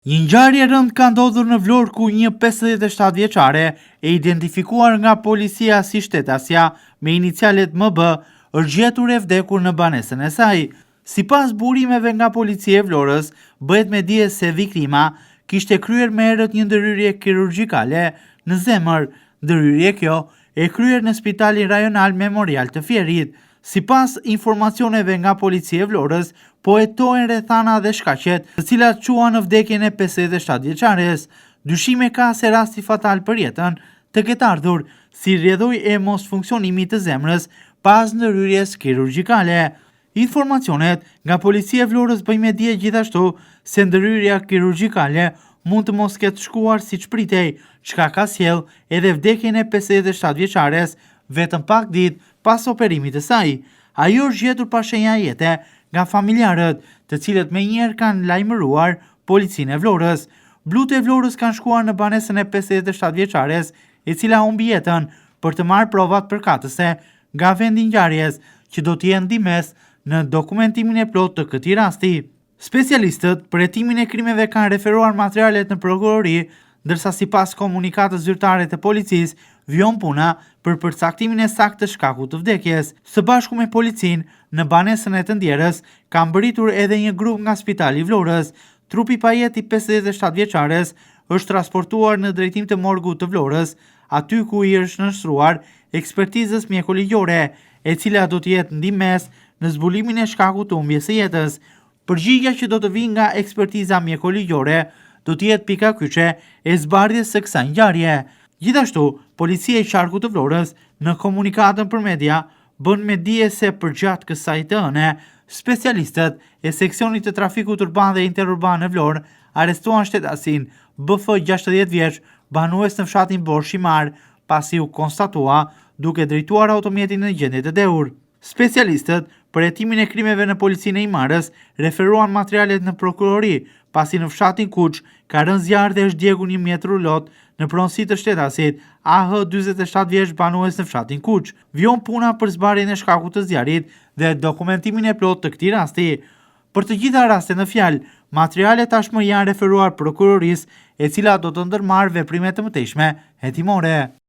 Një ngjarje rënd ka ndodhur në Vlorë ku një 57 vjeçare e identifikuar nga policia si Shtetasja me inicialet MB është gjetur e vdekur në banesën e saj. Sipas burimeve nga policia e Vlorës, bëhet me dije se viktima kishte kryer më herët një ndërhyrje kirurgjikale në zemër. Ndërhyrje kjo e kryer në Spitalin Rajonal Memorial të Fierit. Sipas informacioneve nga policia e Vlorës, po hetohen rrethana dhe shkaqet, të cilat quan në vdekjen e 57 vjeçares. Dyshime ka se rasti fatal për jetën të ketë ardhur si rrjedhoj e mos funksionimit të zemrës pas ndërhyrjes kirurgjikale. Informacionet nga policia e Vlorës bëjnë me dije gjithashtu se ndërhyrja kirurgjikale mund të mos ketë shkuar siç pritej, çka ka sjell edhe vdekjen e 57 vjeçares vetëm pak ditë pas operimit të saj. Ajo është gjetur pa shenja jete nga familjarët, të cilët menjëherë kanë lajmëruar policinë e Vlorës. Blut e Vlorës kanë shkuar në banesën e 57 vjeçares, e cila humbi jetën, për të marrë provat përkatëse nga vendi i ngjarjes, që do të jenë ndihmës në dokumentimin e plotë të këtij rasti. Specialistët për hetimin e krimeve kanë referuar materialet në prokurori, ndërsa sipas komunikatës zyrtare të policisë, vjon puna për përcaktimin e saktë të shkakut të vdekjes. Së bashku me policinë, në banesën e të ndjerës, ka mbërritur edhe një grup nga Spitali i Vlorës. Trupi pa jetë i 57 vjeçares është transportuar në drejtim të morgut të Vlorës, aty ku i është nënshtruar ekspertizës mjekoligjore, e cila do të jetë ndihmës në zbulimin e shkakut të humbjes së jetës. Përgjigjja që do të vijë nga ekspertiza mjekoligjore do të jetë pika kyçe e zbardhjes së kësaj ngjarje. Gjithashtu, policia e qarkut të Vlorës në komunikatën për media bën me dije se përgjatë kësaj të ëne, specialistët e seksionit të trafikut urban dhe interurban në Vlorë arrestuan shtetasin BF 60 vjeç, banues në fshatin Borë Shimar, pasi u konstatua duke drejtuar automjetin në gjendje të dheur. Specialistët për hetimin e krimeve në policinë e Imarës referuan materialet në prokurori, pasi në fshatin Kuç ka rënë zjarr dhe është djegur një mjet rulot në pronësi të shtetasit AH 47 vjeç, banues në fshatin Kuç. Vjon puna për zbardhjen e shkakut të zjarrit dhe dokumentimin e plotë të këtij rasti. Për të gjitha rastet në fjalë, materialet tashmë janë referuar prokurorisë, e cila do të ndërmarrë veprime të mëtejshme hetimore.